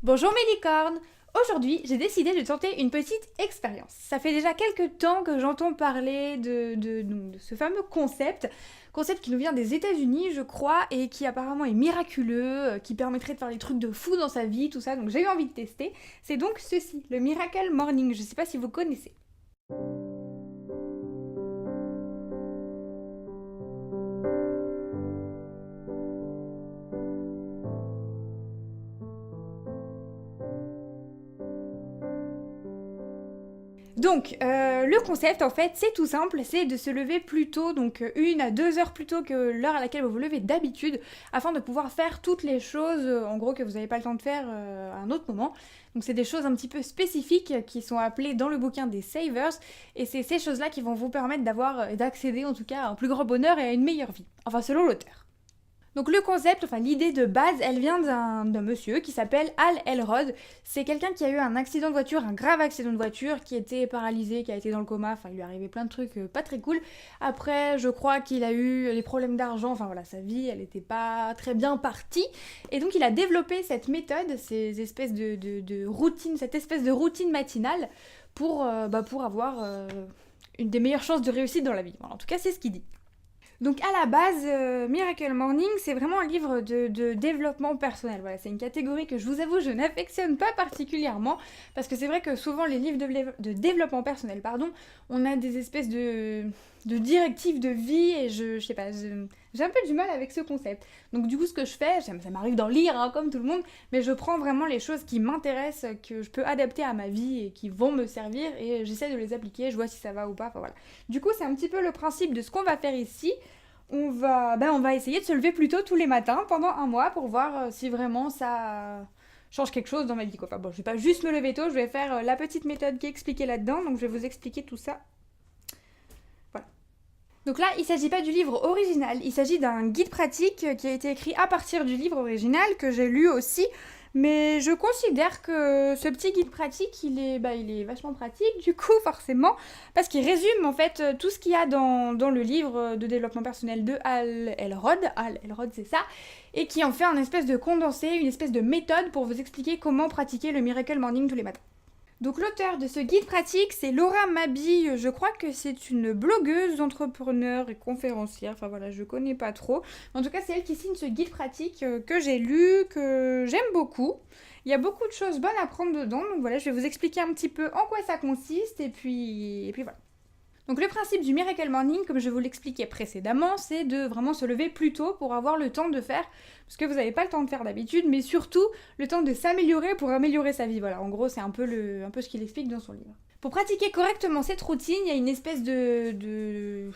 Bonjour mes licornes. Aujourd'hui, j'ai décidé de tenter une petite expérience. Ça fait déjà quelques temps que j'entends parler de ce fameux concept qui nous vient des États-Unis, je crois, et qui apparemment est miraculeux, qui permettrait de faire des trucs de fou dans sa vie, tout ça, donc j'ai eu envie de tester. C'est donc ceci, le Miracle Morning, je sais pas si vous connaissez. Donc, le concept, en fait, c'est tout simple, c'est de se lever plus tôt, donc 1 à 2 heures plus tôt que l'heure à laquelle vous vous levez d'habitude, afin de pouvoir faire toutes les choses, en gros, que vous n'avez pas le temps de faire à un autre moment. Donc c'est des choses un petit peu spécifiques qui sont appelées dans le bouquin des savers, et c'est ces choses-là qui vont vous permettre d'accéder en tout cas à un plus grand bonheur et à une meilleure vie. Enfin, selon l'auteur. Donc le concept, enfin l'idée de base, elle vient d'un monsieur qui s'appelle Hal Elrod. C'est quelqu'un qui a eu un accident de voiture, un grave accident de voiture, qui était paralysé, qui a été dans le coma, enfin il lui est arrivé plein de trucs pas très cool. Après, je crois qu'il a eu des problèmes d'argent, enfin voilà, sa vie, elle était pas très bien partie. Et donc il a développé cette méthode, ces espèces de routines, cette espèce de routine matinale pour avoir une des meilleures chances de réussite dans la vie. Voilà, en tout cas, c'est ce qu'il dit. Donc à la base, Miracle Morning, c'est vraiment un livre de développement personnel. Voilà, c'est une catégorie que je vous avoue, je n'affectionne pas particulièrement, parce que c'est vrai que souvent les livres de développement personnel, pardon, on a des espèces de directives de vie, et je sais pas, j'ai un peu du mal avec ce concept. Donc du coup, ce que je fais, ça m'arrive d'en lire, hein, comme tout le monde, mais je prends vraiment les choses qui m'intéressent, que je peux adapter à ma vie et qui vont me servir, et j'essaie de les appliquer, je vois si ça va ou pas, enfin voilà. Du coup, c'est un petit peu le principe de ce qu'on va faire ici. On va essayer de se lever plus tôt tous les matins pendant un mois pour voir si vraiment ça change quelque chose dans ma vie. Quoi. Enfin bon, je vais pas juste me lever tôt, je vais faire la petite méthode qui est expliquée là-dedans, donc je vais vous expliquer tout ça. Voilà. Donc là, il ne s'agit pas du livre original, il s'agit d'un guide pratique qui a été écrit à partir du livre original que j'ai lu aussi. Mais je considère que ce petit guide pratique, il est vachement pratique, du coup, forcément, parce qu'il résume en fait tout ce qu'il y a dans le livre de développement personnel de Hal Elrod, c'est ça, et qui en fait un espèce de condensé, une espèce de méthode pour vous expliquer comment pratiquer le Miracle Morning tous les matins. Donc l'auteur de ce guide pratique, c'est Laura Mabille. Je crois que c'est une blogueuse, entrepreneur et conférencière. Enfin voilà, je connais pas trop. En tout cas, c'est elle qui signe ce guide pratique que j'ai lu, que j'aime beaucoup. Il y a beaucoup de choses bonnes à prendre dedans. Donc voilà, je vais vous expliquer un petit peu en quoi ça consiste. Et puis voilà. Donc le principe du Miracle Morning, comme je vous l'expliquais précédemment, c'est de vraiment se lever plus tôt pour avoir le temps de faire ce que vous n'avez pas le temps de faire d'habitude, mais surtout le temps de s'améliorer pour améliorer sa vie. Voilà, en gros, c'est un peu ce qu'il explique dans son livre. Pour pratiquer correctement cette routine, il y a une espèce de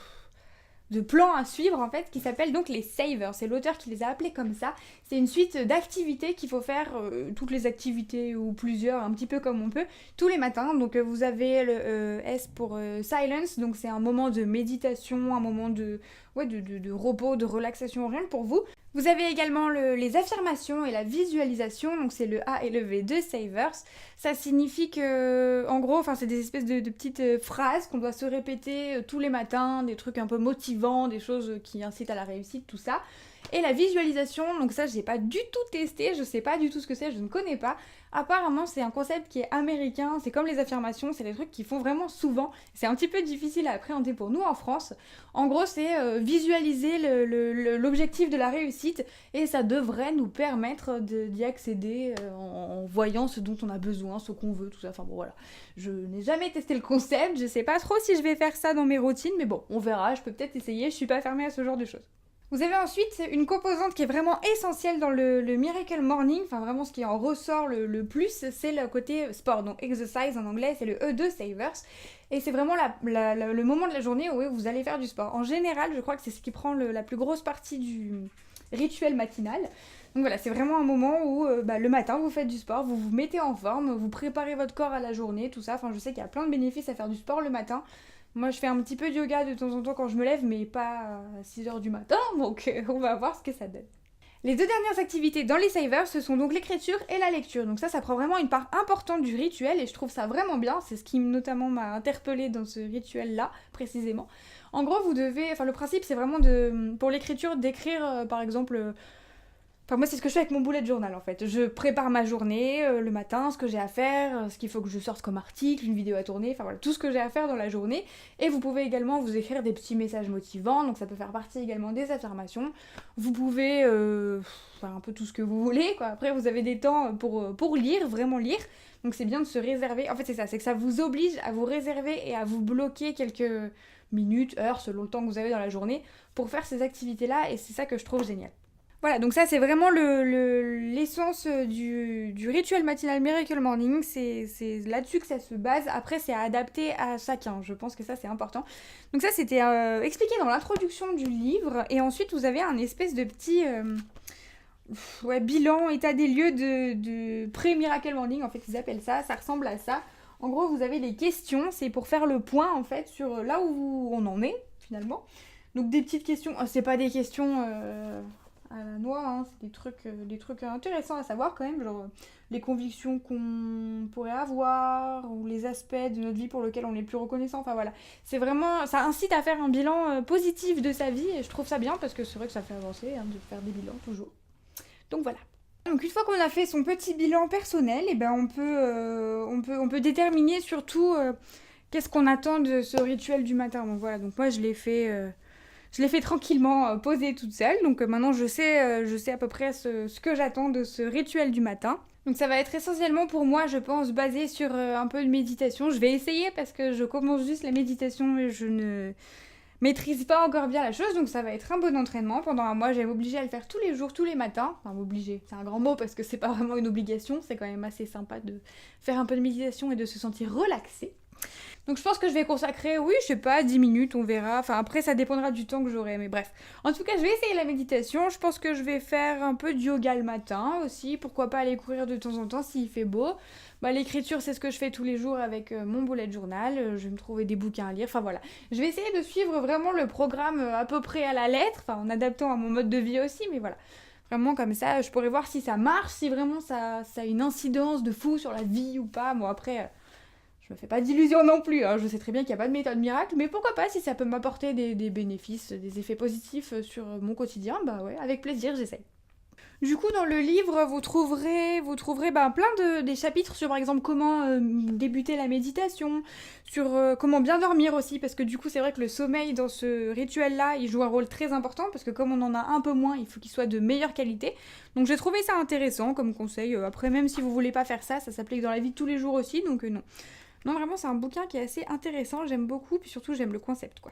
plans à suivre en fait qui s'appellent donc les savers. C'est l'auteur qui les a appelés comme ça. C'est une suite d'activités qu'il faut faire, toutes les activités ou plusieurs, un petit peu comme on peut, tous les matins. Donc vous avez le S pour silence, donc c'est un moment de méditation, un moment de repos, de relaxation, rien que pour vous. Vous avez également les affirmations et la visualisation, donc c'est le A et le V de Savers. Ça signifie que, en gros, c'est des espèces de petites phrases qu'on doit se répéter tous les matins, des trucs un peu motivants, des choses qui incitent à la réussite, tout ça. Et la visualisation, donc ça j'ai pas du tout testé, je sais pas du tout ce que c'est, je ne connais pas. Apparemment c'est un concept qui est américain, c'est comme les affirmations, c'est des trucs qu'ils font vraiment souvent. C'est un petit peu difficile à appréhender pour nous en France. En gros c'est visualiser l'objectif de la réussite et ça devrait nous permettre d'y accéder en voyant ce dont on a besoin, ce qu'on veut, tout ça. Enfin bon voilà, je n'ai jamais testé le concept, je sais pas trop si je vais faire ça dans mes routines, mais bon, on verra, je peux peut-être essayer, je suis pas fermée à ce genre de choses. Vous avez ensuite une composante qui est vraiment essentielle dans le Miracle Morning, enfin vraiment ce qui en ressort le plus, c'est le côté sport, donc exercise en anglais, c'est le E de Savers, et c'est vraiment le moment de la journée où vous allez faire du sport. En général, je crois que c'est ce qui prend la plus grosse partie du rituel matinal. Donc voilà, c'est vraiment un moment où le matin vous faites du sport, vous vous mettez en forme, vous préparez votre corps à la journée, tout ça, enfin je sais qu'il y a plein de bénéfices à faire du sport le matin. Moi, je fais un petit peu de yoga de temps en temps quand je me lève, mais pas à 6 heures du matin, donc on va voir ce que ça donne. Les deux dernières activités dans les savers, ce sont donc l'écriture et la lecture. Donc ça prend vraiment une part importante du rituel et je trouve ça vraiment bien. C'est ce qui notamment m'a interpellée dans ce rituel-là, précisément. En gros, le principe, c'est vraiment pour l'écriture, d'écrire, par exemple, Enfin, moi, c'est ce que je fais avec mon bullet journal, en fait. Je prépare ma journée, le matin, ce que j'ai à faire, ce qu'il faut que je sorte comme article, une vidéo à tourner, enfin voilà, tout ce que j'ai à faire dans la journée. Et vous pouvez également vous écrire des petits messages motivants, donc ça peut faire partie également des affirmations. Vous pouvez faire un peu tout ce que vous voulez, quoi. Après, vous avez des temps pour lire, vraiment lire. Donc c'est bien de se réserver. En fait, c'est ça, c'est que ça vous oblige à vous réserver et à vous bloquer quelques minutes, heures, selon le temps que vous avez dans la journée, pour faire ces activités-là, et c'est ça que je trouve génial. Voilà, donc ça c'est vraiment l'essence du rituel matinal Miracle Morning, c'est là-dessus que ça se base, après c'est à adapter à chacun, je pense que ça c'est important. Donc ça c'était expliqué dans l'introduction du livre, et ensuite vous avez un espèce de petit bilan, état des lieux de pré-Miracle Morning, en fait ils appellent ça, ça ressemble à ça. En gros vous avez les questions, c'est pour faire le point en fait sur là où on en est finalement. Donc des petites questions, c'est pas des questions à la noix, hein, c'est des trucs intéressants à savoir quand même, genre les convictions qu'on pourrait avoir, ou les aspects de notre vie pour lesquels on est le plus reconnaissant, enfin voilà. C'est vraiment, ça incite à faire un bilan positif de sa vie, et je trouve ça bien parce que c'est vrai que ça fait avancer, hein, de faire des bilans toujours. Donc voilà. Donc une fois qu'on a fait son petit bilan personnel, et ben on peut déterminer surtout qu'est-ce qu'on attend de ce rituel du matin. Donc voilà, donc moi je l'ai fait tranquillement, posée toute seule. Donc maintenant je sais à peu près ce que j'attends de ce rituel du matin. Donc ça va être essentiellement pour moi, je pense, basé sur un peu de méditation. Je vais essayer parce que je commence juste la méditation et je ne maîtrise pas encore bien la chose, donc ça va être un bon entraînement. Pendant un mois, j'ai m'obligé à le faire tous les jours, tous les matins. Enfin, m'obliger, c'est un grand mot parce que c'est pas vraiment une obligation, c'est quand même assez sympa de faire un peu de méditation et de se sentir relaxé. Donc je pense que je vais consacrer, oui, je sais pas, 10 minutes, on verra. Enfin, après, ça dépendra du temps que j'aurai, mais bref. En tout cas, je vais essayer la méditation. Je pense que je vais faire un peu de yoga le matin aussi. Pourquoi pas aller courir de temps en temps s'il fait beau. Bah, l'écriture, c'est ce que je fais tous les jours avec mon bullet journal. Je vais me trouver des bouquins à lire. Enfin, voilà. Je vais essayer de suivre vraiment le programme à peu près à la lettre. Enfin, en adaptant à mon mode de vie aussi, mais voilà. Vraiment comme ça, je pourrais voir si ça marche, si vraiment ça a une incidence de fou sur la vie ou pas. Bon, après... Je me fais pas d'illusions non plus, hein. Je sais très bien qu'il n'y a pas de méthode miracle, mais pourquoi pas, si ça peut m'apporter des bénéfices, des effets positifs sur mon quotidien, bah ouais, avec plaisir, j'essaye. Du coup, dans le livre, vous trouverez plein des chapitres sur, par exemple, comment débuter la méditation, sur comment bien dormir aussi, parce que du coup, c'est vrai que le sommeil dans ce rituel-là, il joue un rôle très important, parce que comme on en a un peu moins, il faut qu'il soit de meilleure qualité. Donc j'ai trouvé ça intéressant comme conseil. Après, même si vous voulez pas faire ça, ça s'applique dans la vie de tous les jours aussi, donc non. Non, vraiment, c'est un bouquin qui est assez intéressant, j'aime beaucoup, puis surtout, j'aime le concept, quoi.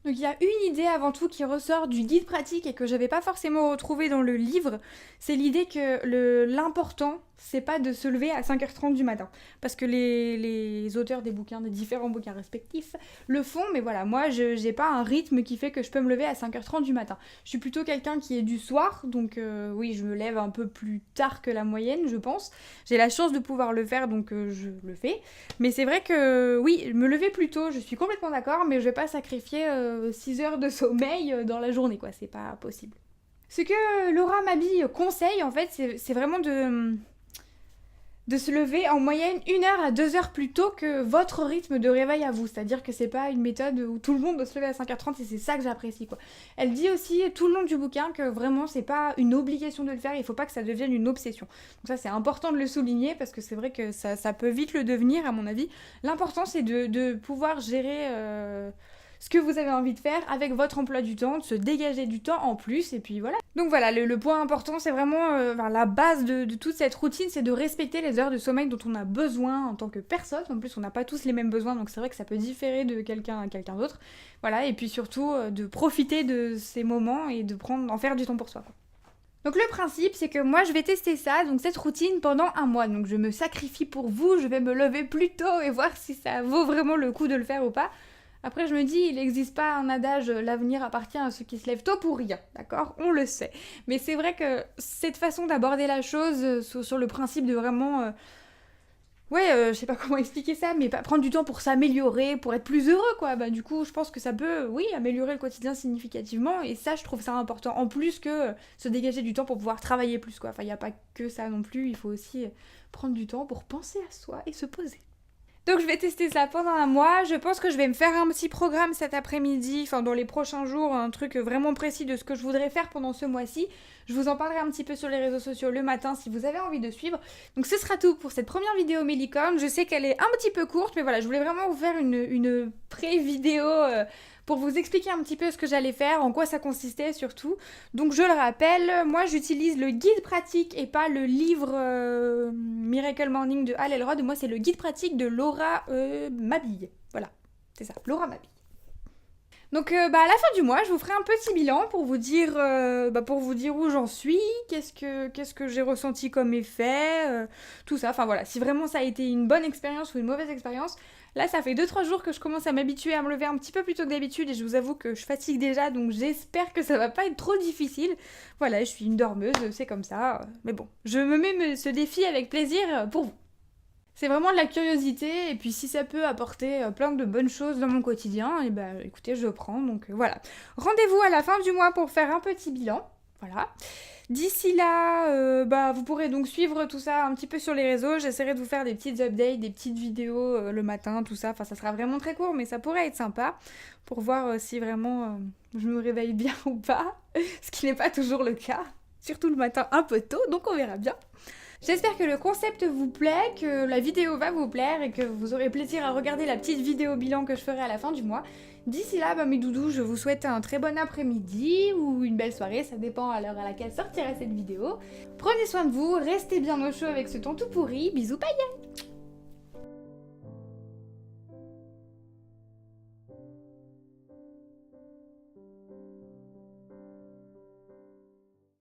Donc il y a une idée avant tout qui ressort du guide pratique et que j'avais pas forcément retrouvé dans le livre, c'est l'idée que l'important, c'est pas de se lever à 5h30 du matin. Parce que les auteurs des bouquins, des différents bouquins respectifs, le font, mais voilà, moi j'ai pas un rythme qui fait que je peux me lever à 5h30 du matin. Je suis plutôt quelqu'un qui est du soir, donc oui, je me lève un peu plus tard que la moyenne, je pense. J'ai la chance de pouvoir le faire, donc je le fais. Mais c'est vrai que oui, me lever plus tôt, je suis complètement d'accord, mais je vais pas sacrifier 6 heures de sommeil dans la journée, quoi, c'est pas possible. Ce que Laura Mabi conseille, en fait, c'est vraiment de se lever en moyenne 1 heure à 2 heures plus tôt que votre rythme de réveil à vous. C'est-à-dire que c'est pas une méthode où tout le monde doit se lever à 5h30 et c'est ça que j'apprécie, quoi. Elle dit aussi tout le long du bouquin que vraiment c'est pas une obligation de le faire, il faut pas que ça devienne une obsession. Donc ça c'est important de le souligner parce que c'est vrai que ça peut vite le devenir à mon avis. L'important c'est de pouvoir gérer... ce que vous avez envie de faire avec votre emploi du temps, de se dégager du temps en plus, et puis voilà. Donc voilà, le point important, c'est vraiment la base de toute cette routine, c'est de respecter les heures de sommeil dont on a besoin en tant que personne. En plus, on n'a pas tous les mêmes besoins, donc c'est vrai que ça peut différer de quelqu'un à quelqu'un d'autre. Voilà, et puis surtout de profiter de ces moments et d'en faire du temps pour soi, quoi. Donc le principe, c'est que moi je vais tester ça, donc cette routine pendant un mois. Donc je me sacrifie pour vous, je vais me lever plus tôt et voir si ça vaut vraiment le coup de le faire ou pas. Après, je me dis, il n'existe pas un adage, l'avenir appartient à ceux qui se lèvent tôt pour rien, d'accord? On le sait. Mais c'est vrai que cette façon d'aborder la chose, sur le principe de vraiment... je sais pas comment expliquer ça, mais pas prendre du temps pour s'améliorer, pour être plus heureux, quoi. Bah, du coup, je pense que ça peut, oui, améliorer le quotidien significativement, et ça, je trouve ça important. En plus que se dégager du temps pour pouvoir travailler plus, quoi. Enfin, il n'y a pas que ça non plus, il faut aussi prendre du temps pour penser à soi et se poser. Donc je vais tester ça pendant un mois. Je pense que je vais me faire un petit programme cet après-midi, enfin dans les prochains jours, un truc vraiment précis de ce que je voudrais faire pendant ce mois-ci. Je vous en parlerai un petit peu sur les réseaux sociaux le matin si vous avez envie de suivre. Donc ce sera tout pour cette première vidéo Mélicom. Je sais qu'elle est un petit peu courte, mais voilà, je voulais vraiment vous faire une pré-vidéo pour vous expliquer un petit peu ce que j'allais faire, en quoi ça consistait surtout. Donc je le rappelle, moi j'utilise le guide pratique et pas le livre Miracle Morning de Hal Elrod. Moi c'est le guide pratique de Laura Mabille. Voilà, c'est ça, Laura Mabille. Donc à la fin du mois, je vous ferai un petit bilan pour vous dire où j'en suis, qu'est-ce que j'ai ressenti comme effet, tout ça. Enfin voilà, si vraiment ça a été une bonne expérience ou une mauvaise expérience. Là, ça fait 2-3 jours que je commence à m'habituer à me lever un petit peu plus tôt que d'habitude et je vous avoue que je fatigue déjà, donc j'espère que ça va pas être trop difficile. Voilà, je suis une dormeuse, c'est comme ça. Mais bon, je me mets ce défi avec plaisir pour vous. C'est vraiment de la curiosité, et puis si ça peut apporter plein de bonnes choses dans mon quotidien, et ben écoutez, je prends, donc voilà. Rendez-vous à la fin du mois pour faire un petit bilan, voilà. D'ici là, vous pourrez donc suivre tout ça un petit peu sur les réseaux, j'essaierai de vous faire des petites updates, des petites vidéos le matin, tout ça, enfin ça sera vraiment très court, mais ça pourrait être sympa, pour voir si vraiment je me réveille bien ou pas, ce qui n'est pas toujours le cas, surtout le matin un peu tôt, donc on verra bien. J'espère que le concept vous plaît, que la vidéo va vous plaire et que vous aurez plaisir à regarder la petite vidéo bilan que je ferai à la fin du mois. D'ici là, mes doudous, je vous souhaite un très bon après-midi ou une belle soirée, ça dépend à l'heure à laquelle sortira cette vidéo. Prenez soin de vous, restez bien au chaud avec ce temps tout pourri, bisous paillettes!